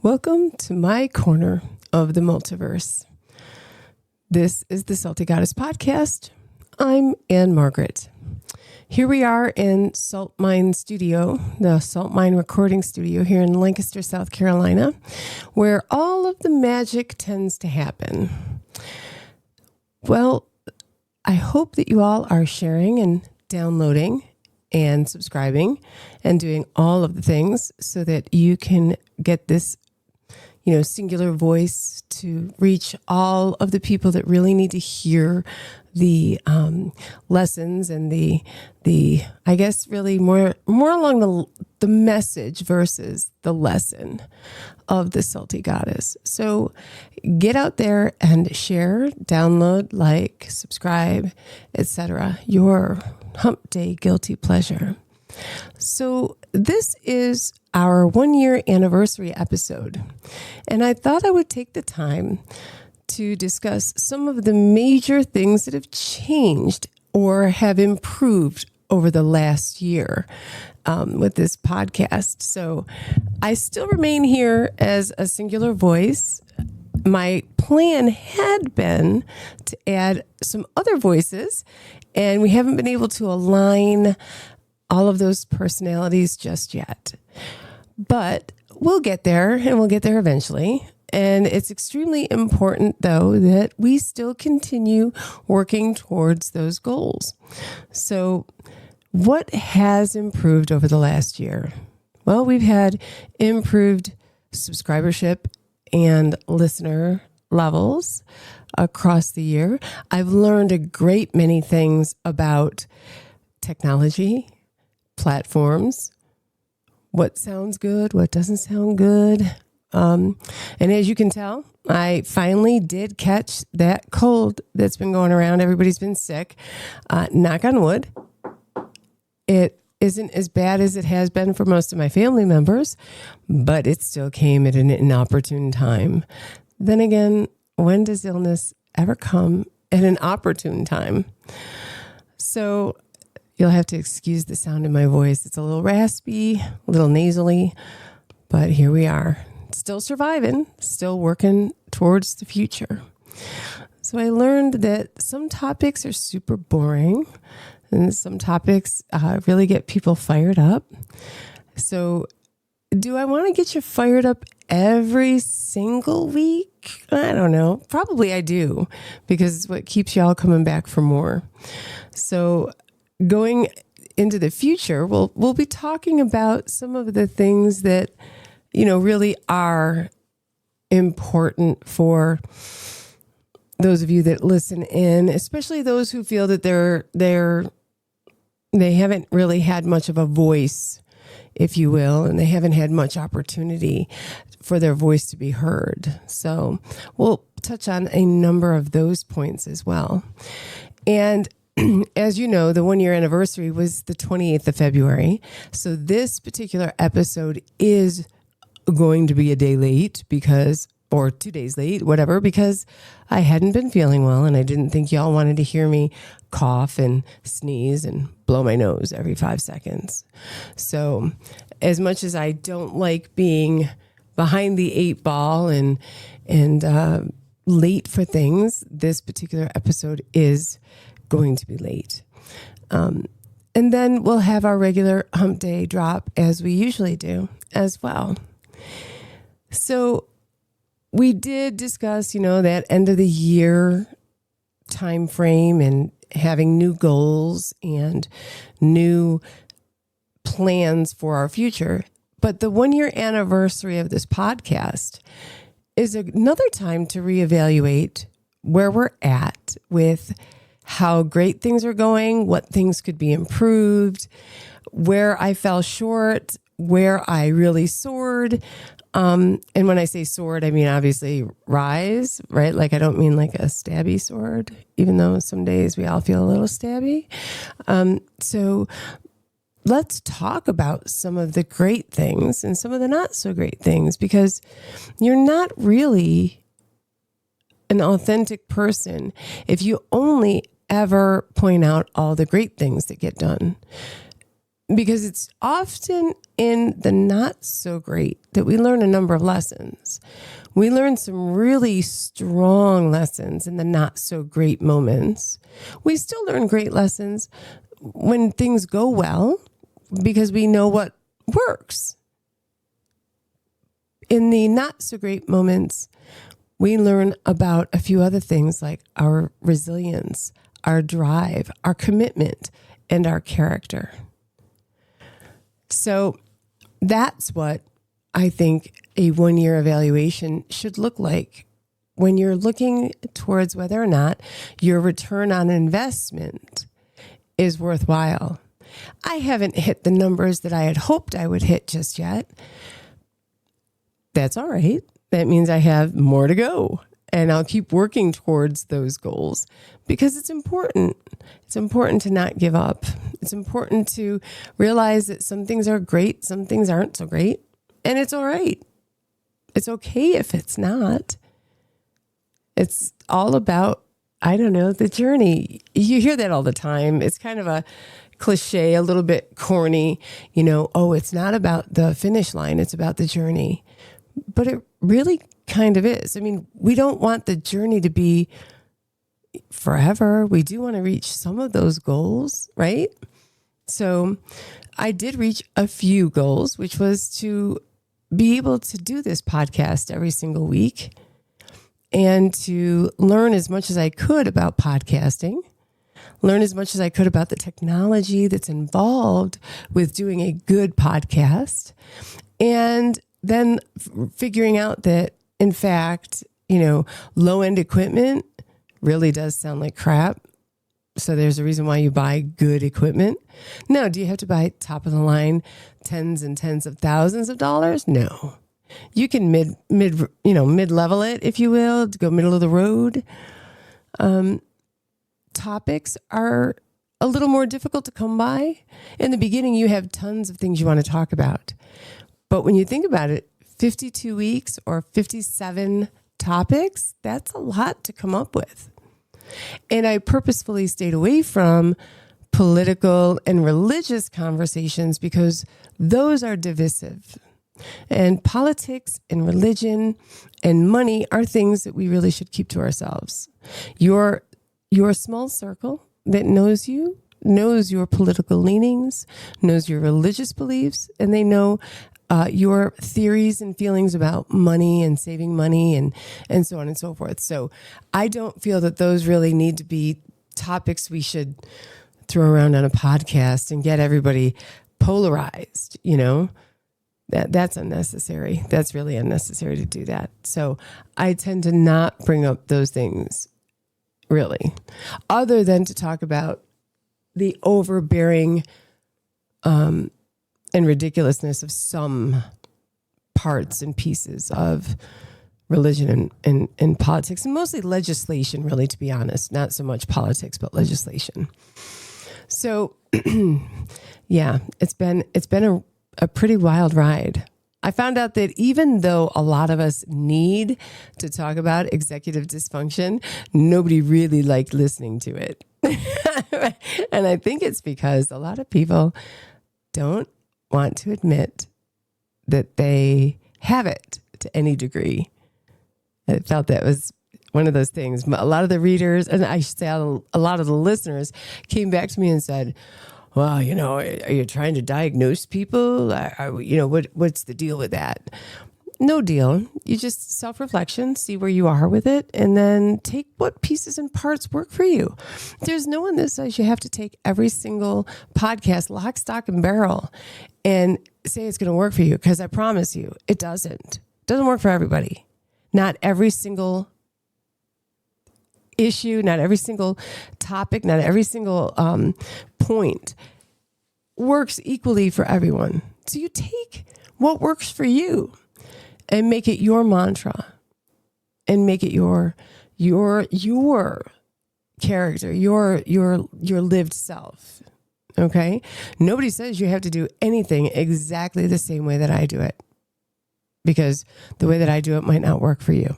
Welcome to my corner of the multiverse. This is the Salty Goddess Podcast. I'm Margaret. Here we are in Salt Mine Studio, the Salt Mine Recording Studio here in Lancaster, South Carolina, where all of the magic tends to happen. Well, I hope that you all are sharing and downloading and subscribing and doing all of the things so that you can get this singular voice to reach all of the people that really need to hear the lessons and the I guess really more along the message versus the lesson of the Salty Goddess. So get out there and share, download, like, subscribe, etc. Your hump day guilty pleasure. So this is our 1-year anniversary episode, and I thought I would take the time to discuss some of the major things that have changed or have improved over the last year with this podcast. So I still remain here as a singular voice. My plan had been to add some other voices, and we haven't been able to align all of those personalities just yet. But we'll get there, and we'll get there eventually. And it's extremely important, though, that we still continue working towards those goals. So what has improved over the last year? Well, we've had improved subscribership and listener levels across the year. I've learned a great many things about technology, platforms, what sounds good, what doesn't sound good. And as you can tell, I finally did catch that cold that's been going around. Everybody's been sick. Knock on wood. It isn't as bad as it has been for most of my family members, but it still came at an inopportune time. Then again, when does illness ever come at an opportune time? So you'll have to excuse the sound in my voice. It's a little raspy, a little nasally, but here we are. Still surviving, still working towards the future. So I learned that some topics are super boring and some topics really get people fired up. So do I want to get you fired up every single week? I don't know. Probably I do, because it's what keeps y'all coming back for more. So going into the future, we'll be talking about some of the things that really are important for those of you that listen in, especially those who feel that they haven't really had much of a voice, if you will, and they haven't had much opportunity for their voice to be heard. So we'll touch on a number of those points as well. And as you know, the 1-year anniversary was the 28th of February. So this particular episode is going to be a day late or 2 days late, whatever, because I hadn't been feeling well and I didn't think y'all wanted to hear me cough and sneeze and blow my nose every 5 seconds. So as much as I don't like being behind the 8 ball and late for things, this particular episode is going to be late. And then we'll have our regular hump day drop as we usually do as well. So we did discuss, that end of the year time frame and having new goals and new plans for our future. But the 1-year anniversary of this podcast is another time to reevaluate where we're at with how great things are going, what things could be improved, where I fell short, where I really soared. And when I say sword, I mean, obviously rise, right? Like, I don't mean like a stabby sword, even though some days we all feel a little stabby. So let's talk about some of the great things and some of the not so great things, because you're not really an authentic person if you only ever point out all the great things that get done. because it's often in the not so great that we learn a number of lessons. We learn some really strong lessons in the not so great moments. We still learn great lessons when things go well because we know what works. In the not so great moments, we learn about a few other things like our resilience, our drive, our commitment, and our character. So that's what I think a 1-year evaluation should look like when you're looking towards whether or not your return on investment is worthwhile. I haven't hit the numbers that I had hoped I would hit just yet. That's all right. That means I have more to go. And I'll keep working towards those goals because it's important. It's important to not give up. It's important to realize that some things are great, some things aren't so great, and it's all right. It's okay if it's not. It's all about, the journey. You hear that all the time. It's kind of a cliche, a little bit corny, it's not about the finish line, it's about the journey. But it really kind of is. We don't want the journey to be forever. We do want to reach some of those goals, right? So I did reach a few goals, which was to be able to do this podcast every single week and to learn as much as I could about podcasting, learn as much as I could about the technology that's involved with doing a good podcast, and then figuring out that, in fact, low-end equipment really does sound like crap. So there's a reason why you buy good equipment. No, do you have to buy top of the line tens and tens of thousands of dollars? No. You can mid-level it, if you will, to go middle of the road. Topics are a little more difficult to come by. In the beginning, you have tons of things you want to talk about. But when you think about it, 52 weeks or 57 topics, that's a lot to come up with. And I purposefully stayed away from political and religious conversations because those are divisive. And politics and religion and money are things that we really should keep to ourselves. Your small circle that knows you, knows your political leanings, knows your religious beliefs, and they know your theories and feelings about money and saving money and so on and so forth. So I don't feel that those really need to be topics we should throw around on a podcast and get everybody polarized, That's unnecessary. That's really unnecessary to do that. So I tend to not bring up those things, really, other than to talk about the overbearing and ridiculousness of some parts and pieces of religion and politics, and mostly legislation, really, to be honest. Not so much politics, but legislation. So, yeah, it's been a pretty wild ride. I found out that even though a lot of us need to talk about executive dysfunction, nobody really liked listening to it. And I think it's because a lot of people don't want to admit that they have it to any degree. I felt that was one of those things. A lot of the readers, and I should say a lot of the listeners, came back to me and said, well, are you trying to diagnose people? What's the deal with that? No deal. You just self-reflection, see where you are with it, and then take what pieces and parts work for you. There's no one that says you have to take every single podcast lock, stock, and barrel and say it's going to work for you, because I promise you, it doesn't. It doesn't work for everybody. Not every single issue, not every single topic, not every single point works equally for everyone. So you take what works for you and make it your mantra, and make it your character, your lived self. Okay? Nobody says you have to do anything exactly the same way that I do it, because the way that I do it might not work for you.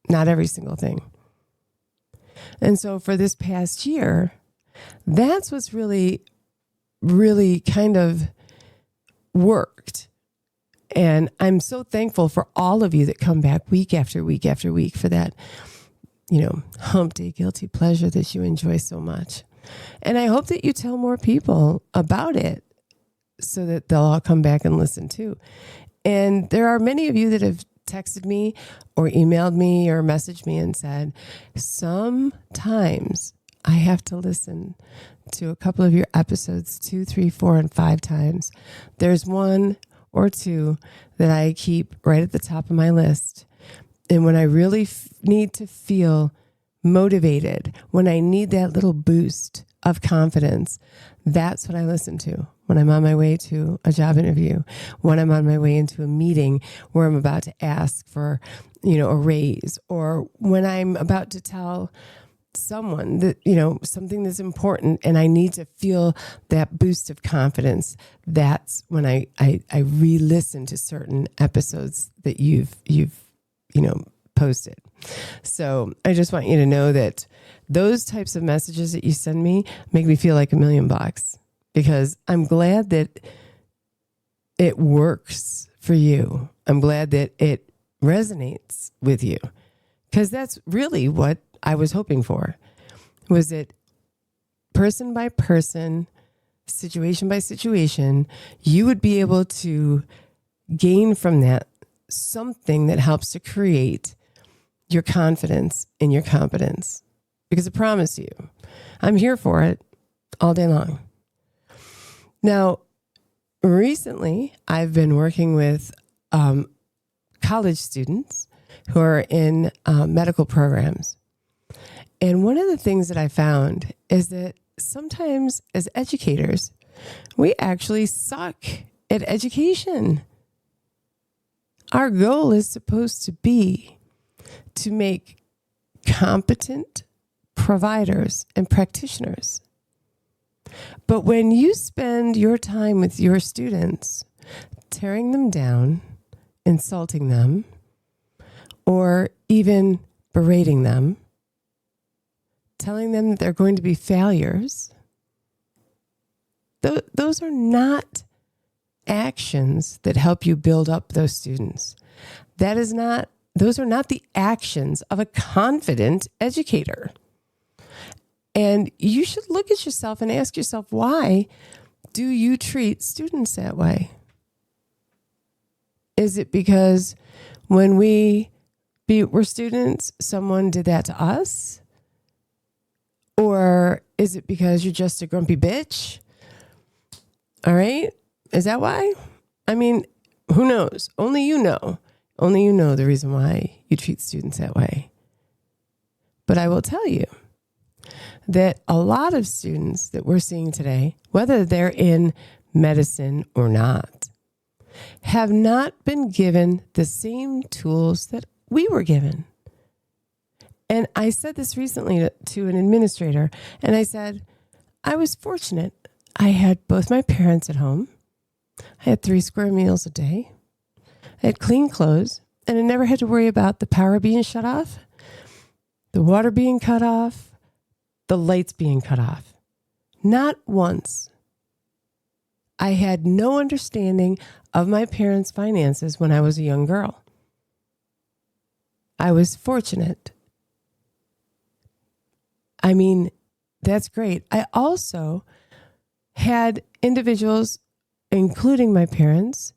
Not every single thing. And so for this past year, that's what's really really kind of worked. And I'm so thankful for all of you that come back week after week after week for that, hump day guilty pleasure that you enjoy so much. And I hope that you tell more people about it so that they'll all come back and listen too. And there are many of you that have texted me or emailed me or messaged me and said, sometimes I have to listen to a couple of your episodes 2, 3, 4, and 5 times. There's one or two that I keep right at the top of my list. And when I really need to feel motivated, when I need that little boost of confidence, that's what I listen to. When I'm on my way to a job interview, when I'm on my way into a meeting where I'm about to ask for, a raise, or when I'm about to tell someone that, something that's important and I need to feel that boost of confidence, that's when I re-listen to certain episodes that you've posted. So I just want you to know that those types of messages that you send me make me feel like $1,000,000, because I'm glad that it works for you. I'm glad that it resonates with you, because that's really what I was hoping for, was that person by person, situation by situation, you would be able to gain from that something that helps to create your confidence and your competence. Because I promise you, I'm here for it all day long. Now, recently, I've been working with college students who are in medical programs. And one of the things that I found is that sometimes as educators, we actually suck at education. Our goal is supposed to be to make competent providers and practitioners. But when you spend your time with your students tearing them down, insulting them, or even berating them, telling them that they're going to be failures, those are not actions that help you build up those students. Those are not the actions of a confident educator. And you should look at yourself and ask yourself, why do you treat students that way? Is it because when we were students, someone did that to us? Or is it because you're just a grumpy bitch? All right. Is that why? I mean, who knows? Only you know. Only you know the reason why you treat students that way. But I will tell you that a lot of students that we're seeing today, whether they're in medicine or not, have not been given the same tools that we were given. And I said this recently to an administrator, and I said, I was fortunate. I had both my parents at home. I had 3 square meals a day. I had clean clothes, and I never had to worry about the power being shut off, the water being cut off, the lights being cut off. Not once. I had no understanding of my parents' finances when I was a young girl. I was fortunate. I mean, that's great. I also had individuals, including my parents,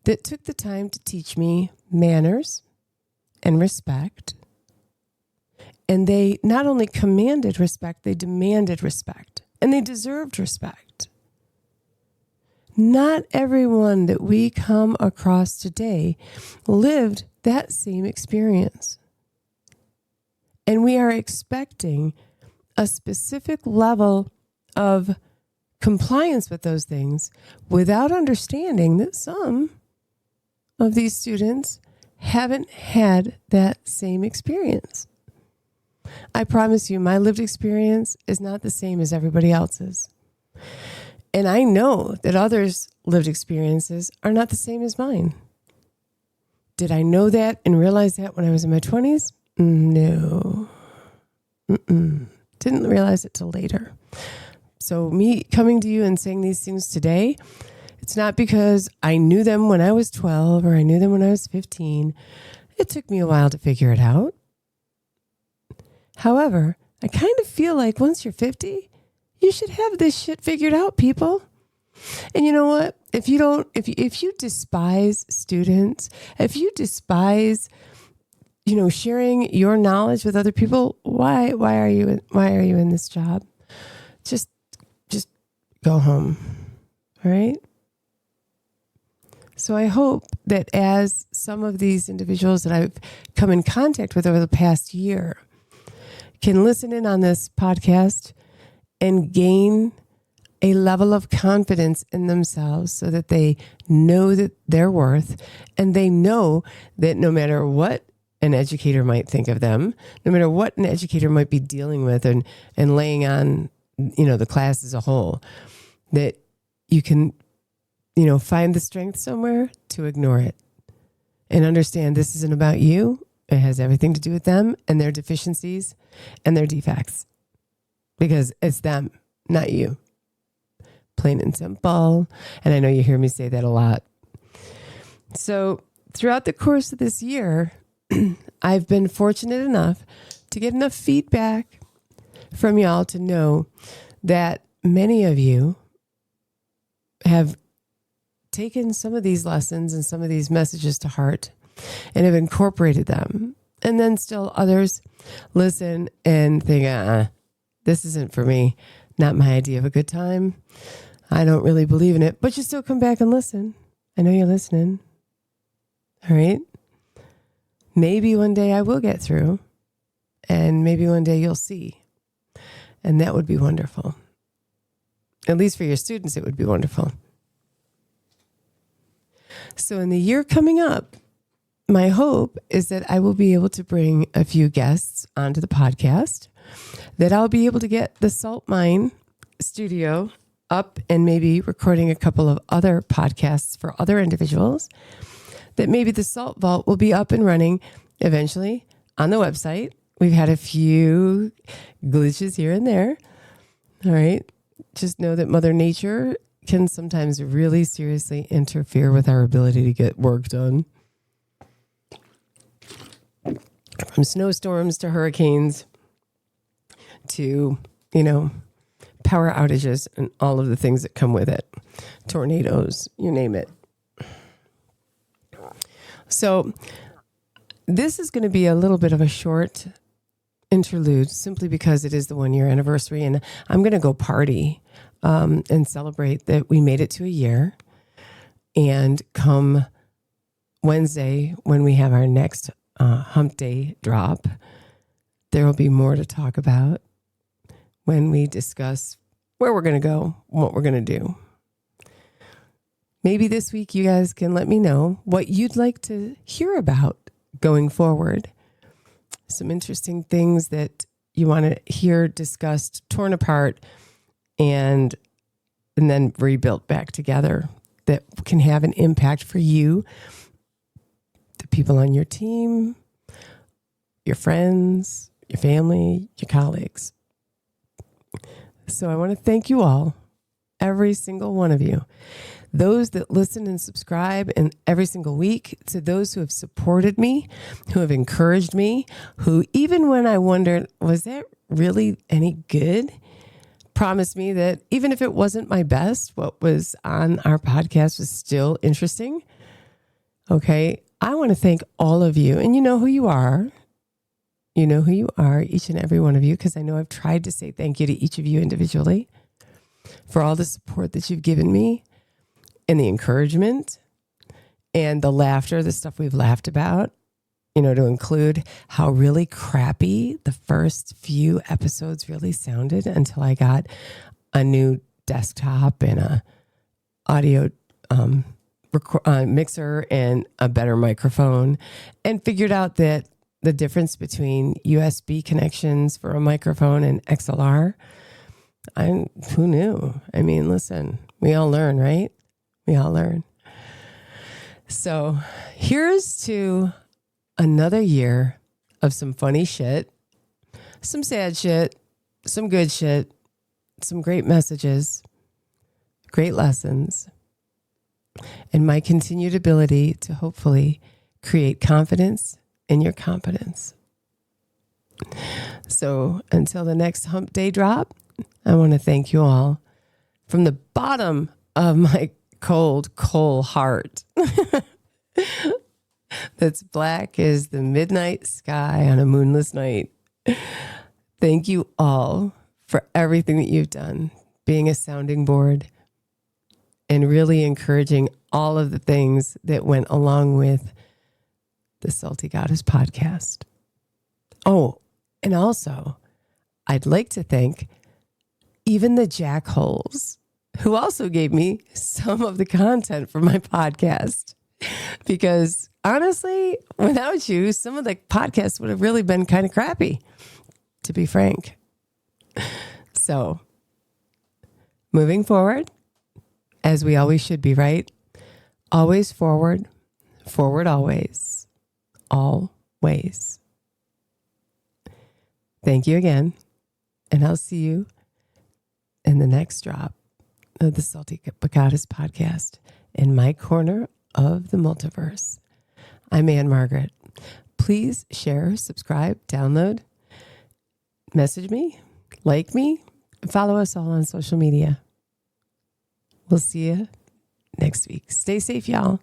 that took the time to teach me manners and respect. And they not only commanded respect, they demanded respect. And they deserved respect. Not everyone that we come across today lived that same experience. And we are expecting a specific level of compliance with those things without understanding that some of these students haven't had that same experience. I promise you, my lived experience is not the same as everybody else's. And I know that others' lived experiences are not the same as mine. Did I know that and realize that when I was in my 20s? No. Didn't realize it till later. So me coming to you and saying these things today, it's not because I knew them when I was 12 or I knew them when I was 15. It took me a while to figure it out. However, I kind of feel like once you're 50, you should have this shit figured out, people. And you know what? If you despise students, if you despise, sharing your knowledge with other people, why are you in this job? Just go home. All right? So I hope that as some of these individuals that I've come in contact with over the past year can listen in on this podcast and gain a level of confidence in themselves so that they know that their worth, and they know that no matter what an educator might think of them, no matter what an educator might be dealing with and laying on, the class as a whole, that you can, find the strength somewhere to ignore it and understand this isn't about you. It has everything to do with them and their deficiencies and their defects, because it's them, not you. Plain and simple. And I know you hear me say that a lot. So throughout the course of this year, I've been fortunate enough to get enough feedback from y'all to know that many of you have taken some of these lessons and some of these messages to heart and have incorporated them. And then still others listen and think, this isn't for me. Not my idea of a good time. I don't really believe in it, but you still come back and listen. I know you're listening. All right. Maybe one day I will get through, and maybe one day you'll see. And that would be wonderful. At least for your students, it would be wonderful. So in the year coming up, my hope is that I will be able to bring a few guests onto the podcast, that I'll be able to get the Salt Mine studio up and maybe recording a couple of other podcasts for other individuals, that maybe the Salt Vault will be up and running eventually on the website. We've had a few glitches here and there. All right. Just know that Mother Nature can sometimes really seriously interfere with our ability to get work done. From snowstorms to hurricanes to, power outages and all of the things that come with it. Tornadoes, you name it. So this is going to be a little bit of a short interlude simply because it is the 1 year anniversary, and I'm going to go party and celebrate that we made it to a year. And come Wednesday, when we have our next hump day drop, there will be more to talk about when we discuss where we're going to go, what we're going to do. Maybe this week you guys can let me know what you'd like to hear about going forward. Some interesting things that you want to hear discussed, torn apart, and then rebuilt back together that can have an impact for you, the people on your team, your friends, your family, your colleagues. So I want to thank you all, every single one of you. Those that listen and subscribe and every single week, to those who have supported me, who have encouraged me, who even when I wondered, was that really any good, promised me that even if it wasn't my best, what was on our podcast was still interesting. Okay. I want to thank all of you, and you know who you are. You know who you are, each and every one of you, because I know I've tried to say thank you to each of you individually for all the support that you've given me and the encouragement and the laughter, the stuff we've laughed about, to include how really crappy the first few episodes really sounded until I got a new desktop and a audio mixer and a better microphone, and figured out that the difference between USB connections for a microphone and XLR, who knew? I mean, listen, we all learn, right? We all learn. So here's to another year of some funny shit, some sad shit, some good shit, some great messages, great lessons, and my continued ability to hopefully create confidence in your competence. So until the next hump day drop, I want to thank you all from the bottom of my cold coal heart that's black as the midnight sky on a moonless night. Thank you all for everything that you've done, being a sounding board and really encouraging all of the things that went along with the Salty Goddess podcast. Oh, and also, I'd like to thank even the jackholes who also gave me some of the content for my podcast. Because honestly, without you, some of the podcasts would have really been kind of crappy, to be frank. So, moving forward, as we always should be, right? Always forward, forward always, always. Thank you again, and I'll see you in the next drop of the Salty Goddess podcast in my corner of the multiverse. I'm Margaret. Please share, subscribe, download, message me, like me, follow us all on social media. We'll see you next week. Stay safe, y'all.